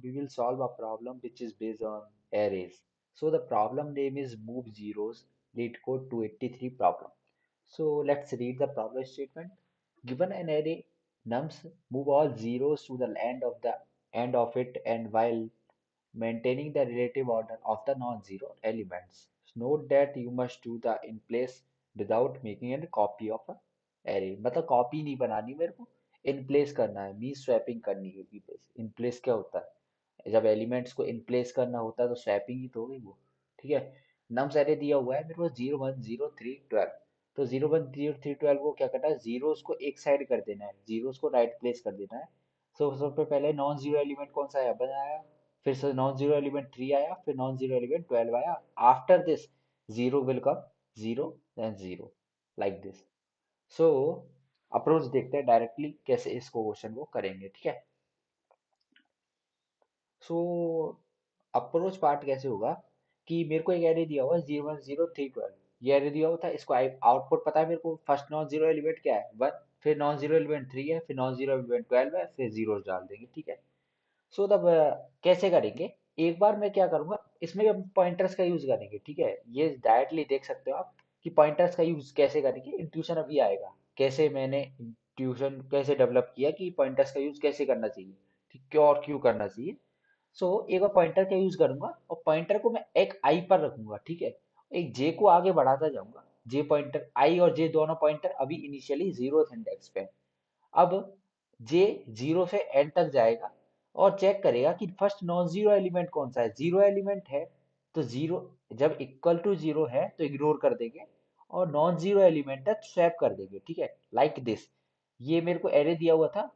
we will solve a problem which is based on arrays. So the problem name is move zeros lead code 283 problem. So let's read the problem statement. Given an array nums, move all zeros to the end of it and while maintaining the relative order of the non-zero elements. Note that you must do the in place without making a copy of a array. मतलब copy नहीं बनानी मेरे को, in place करना है, mean swapping करनी है। In place क्या होता है? जब एलिमेंट्स को इन प्लेस करना होता है तो स्वैपिंग ही तो होगी वो। ठीक है। नम्स अरे दिया हुआ है मेरे को 0 1 0 3 12। तो 0 1 0 3 12 को क्या करना है, जीरोस को एक साइड कर देना है, जीरोस को राइट प्लेस कर देना है। सो सबसे पहले नॉन जीरो एलिमेंट कौन सा है बनाया, फिर से नॉन जीरो एलिमेंट 3 आया, फिर नॉन जीरो एलिमेंट 12 आया। After this zero will come, zero than zero, like this. So approach देखते हैं डायरेक्टली कैसे इसको क्वेश्चन को करेंगे। ठीक है। सो अप्रोच पार्ट कैसे होगा कि मेरे को एक एरे दिया हुआ है 0 1 0 3 12। ये एरे दिया हुआ था, इसको आउटपुट पता है मेरे को। फर्स्ट नॉन जीरो एलिमेंट क्या है, 1, फिर नॉन जीरो एलिमेंट 3 है, फिर नॉन जीरो एलिमेंट 12 है, फिर जीरो डाल देंगे। ठीक है। सो तब कैसे करेंगे, एक बार मैं क्या करूंगा, इसमें हम पॉइंटर्स का यूज करेंगे। ठीक है। ये डायरेक्टली देख सकते हो आप कि पॉइंटर्स का यूज कैसे करेंगे। इंट्यूशन अभी आएगा कैसे मैंने इंट्यूशन कैसे डेवलप किया कि पॉइंटर्स का यूज कैसे करना चाहिए, ठीक, क्यों और क्यों करना चाहिए। सो एक बार पॉइंटर का यूज करूंगा और पॉइंटर को मैं एक आई पर रखूंगा। ठीक है। एक जे को आगे बढ़ाता जाऊंगा। जे पॉइंटर आई और जे दोनों पॉइंटर अभी इनिशियली जीरो इंडेक्स पे हैं। अब जे जीरो से एन तक जाएगा और चेक करेगा कि फर्स्ट नॉन जीरो एलिमेंट कौन सा है। जीरो एलिमेंट है तो जीरो, जब इक्वल टू जीरो है तो इग्नोर कर देंगे और नॉन जीरो एलिमेंट है तो स्वैप कर देंगे। ठीक है, लाइक दिस। ये मेरे को एरे दिया हुआ था,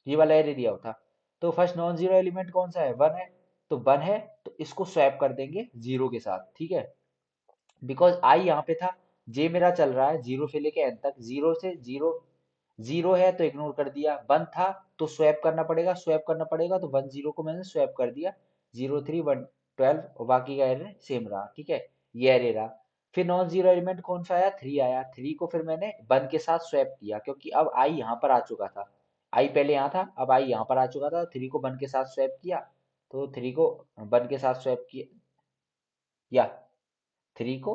ये वाला एरे दिया हुआ था। तो फर्स्ट नॉन जीरो एलिमेंट कौन सा है, वन है। तो वन है तो इसको स्वैप कर देंगे जीरो के साथ। ठीक है। बिकॉज आई यहाँ पे था, जे मेरा चल रहा है जीरो से लेके एन तक, जीरो से जीरो, जीरो है तो इग्नोर कर दिया। वन था तो स्वैप करना पड़ेगा, स्वैप करना पड़ेगा तो वन जीरो को मैंने स्वैप कर दिया। 0 3 1 12 और बाकी का एरे सेम रहा। ठीक है, ये एरे रहा। फिर नॉन जीरो एलिमेंट कौन सा आया, थ्री आया। थ्री को फिर मैंने वन के साथ स्वैप किया क्योंकि अब आई यहाँ पर आ चुका था। आई पहले यहाँ था, अब आई यहाँ पर आ चुका था। थ्री को वन के साथ स्वैप किया, तो थ्री को वन के साथ स्वैप किया, या थ्री को,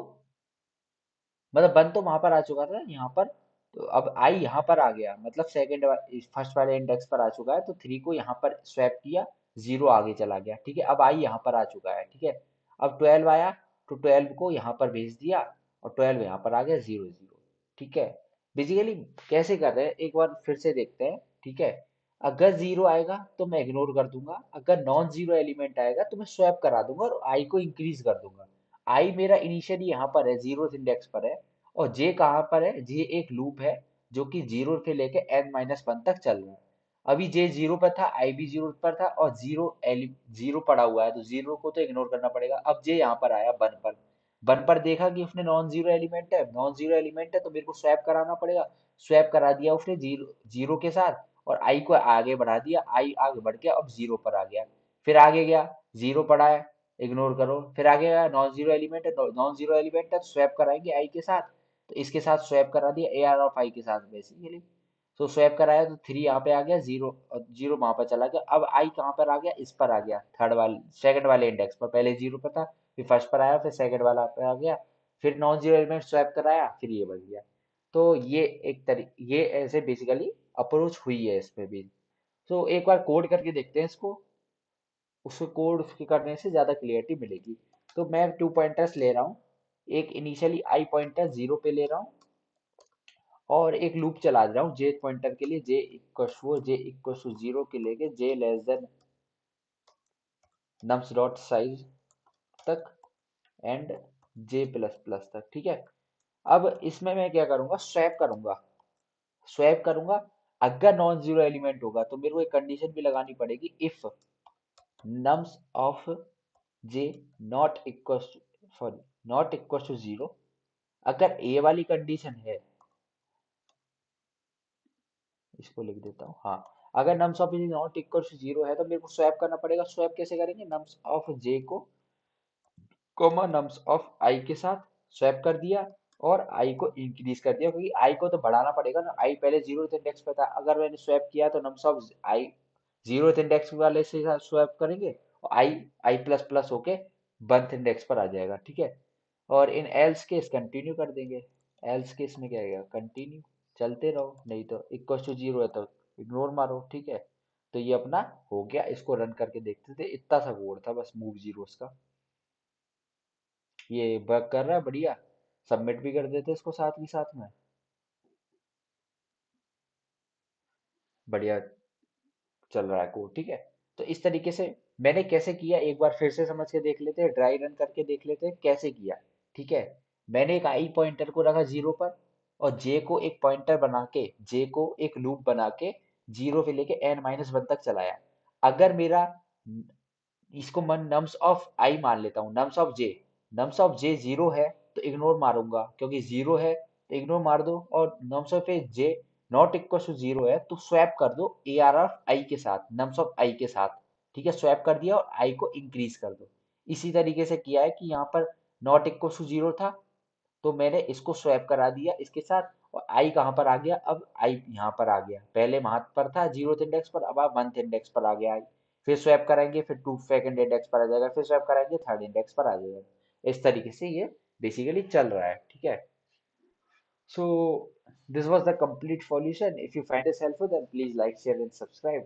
मतलब वन तो वहां पर आ चुका था यहाँ पर। तो अब आई यहाँ पर आ गया, मतलब सेकंड फर्स्ट वाले इंडेक्स पर आ चुका है, तो थ्री को यहाँ पर स्वैप किया, जीरो आगे चला गया। ठीक है, अब आई यहाँ पर आ चुका है। ठीक है। अब 12 आया तो 12 को यहाँ पर भेज दिया और 12 यहाँ पर आ गया, जीरो जीरो। ठीक है। बेसिकली कैसे कर रहे हैं एक बार फिर से देखते हैं। ठीक है। अगर जीरो आएगा तो मैं इग्नोर कर दूंगा, अगर नॉन जीरो एलिमेंट आएगा तो मैं स्वैप करा दूंगा और आई को इंक्रीज कर दूंगा। आई मेरा इनिशियली यहाँ पर है, जीरो इंडेक्स पर है। और जे कहाँ पर है, जे एक लूप है जो कि जीरो से लेके n-1 तक चल रहा है। अभी जे जीरो पर था, आई भी जीरो पर था और जीरो पड़ा हुआ है, तो जीरो को तो इग्नोर करना पड़ेगा। अब जे यहाँ पर आया वन पर, वन पर देखा कि उसने नॉन जीरो एलिमेंट है, नॉन जीरो एलिमेंट है तो मेरे को स्वैप कराना पड़ेगा। स्वैप करा दिया उसने जीरो जीरो के साथ और आई को आगे बढ़ा दिया, आई आगे बढ़ गया, अब जीरो पर आ गया। फिर आगे गया, जीरो पड़ा है, इग्नोर करो। फिर आगे गया, नॉन जीरो एलिमेंट है, नॉन जीरो एलिमेंट है तो स्वैप कराएंगे आई के साथ, तो इसके साथ स्वैप करा दिया ए आर ऑफ आई के साथ बेसिकली। तो स्वैप कराया तो थ्री यहाँ पे आ गया, जीरो और जीरो वहां पर चला गया। अब आई कहाँ पर आ गया, इस पर आ गया, थर्ड वाले सेकंड वाले इंडेक्स पर। पहले जीरो पर था, फिर फर्स्ट पर आया, फिर सेकंड वाला पे आ गया। फिर नॉन जीरो एलिमेंट स्वैप कराया, फिर ये बन गया। तो ये एक ये ऐसे बेसिकली अप्रोच हुई है इसमें भी। तो एक बार कोड करके देखते हैं इसको, उसको कोड उसके करने से ज्यादा क्लियरिटी मिलेगी। तो मैं टू पॉइंटर्स ले रहा हूँ, एक इनिशियली आई पॉइंटर जीरो पे ले रहा हूँ और एक लूप चला दे रहा हूँ जे पॉइंटर के लिए, जे इक्वल टू जीरो के लेके j less than nums dot size तक एंड जे प्लस प्लस तक। ठीक है। अब इसमें मैं क्या करूंगा, स्वैप करूंगा, स्वैप करूंगा। अगर नॉन जीरो एलिमेंट होगा तो मेरे को एक कंडीशन भी लगानी पड़ेगी, if nums of j not equal, sorry, not equal to zero. अगर ए वाली कंडीशन है, इसको लिख देता हूँ, हाँ, अगर nums of j not equal to zero है तो मेरे को स्वैप करना पड़ेगा। स्वैप कैसे करेंगे, नम्स ऑफ जे को कोमा नम्स ऑफ आई के साथ स्वैप कर दिया और आई को इंक्रीज कर दिया, क्योंकि आई को तो बढ़ाना पड़ेगा ना, आई पहले जीरो इंडेक्स पे था। अगर मैंने स्वैप किया तो nums of I zeroth index वाले से स्वैप करेंगे और आई आई प्लस प्लस होके बंथ इंडेक्स पर आ जाएगा, ठीक है। और इन एल्स केस कंटिन्यू कर देंगे। एल्स केस में क्या आएगा, कंटिन्यू, चलते रहो, नहीं तो इक्वल टू जीरो है तो इग्नोर मारो, ठीक है। तो ये अपना हो गया, इसको रन करके देखते थे, इतना सा कोड था बस मूव जीरोस का। ये वर्क कर रहा है बढ़िया। सबमिट भी कर देते इसको साथ ही साथ में। बढ़िया चल रहा है कोड, ठीक है। तो इस तरीके से मैंने कैसे किया, एक बार फिर से समझ के देख लेते हैं, ड्राई रन करके देख लेते हैं कैसे किया, ठीक है। मैंने एक आई पॉइंटर को रखा जीरो पर, और जे को एक पॉइंटर बना के, जे को एक लूप बना के जीरो से लेके एन माइनस वन तक चलाया। अगर मेरा, इसको मैं नम्स ऑफ आई मान लेता हूँ, nums of J, nums of J zero है तो इग्नोर मारूंगा, क्योंकि जीरो है तो इग्नोर मार दो। और nums of j not equal to zero है तो स्वैप कर दो ए आर ऑफ आई के साथ, नम्स ऑफ आई के साथ, ठीक है। स्वैप कर दिया और आई को इंक्रीज कर दो। इसी तरीके से किया है कि यहाँ पर नॉट इक्वल टू जीरो था तो मैंने इसको स्वैप करा दिया इसके साथ, और आई कहाँ पर आ गया, अब आई यहाँ पर आ गया, पहले वहां पर था जीरो इंडेक्स पर, अब आप मंथ इंडेक्स पर आ गया आई। फिर स्वैप कराएंगे, फिर टू सेकंड इंडेक्स पर आ जाएगा, फिर स्वैप कराएंगे थर्ड इंडेक्स पर आ जाएगा। इस तरीके से ये बेसिकली चल रहा है, ठीक है। So this was the complete solution. If you find this helpful, then please like, share, and subscribe.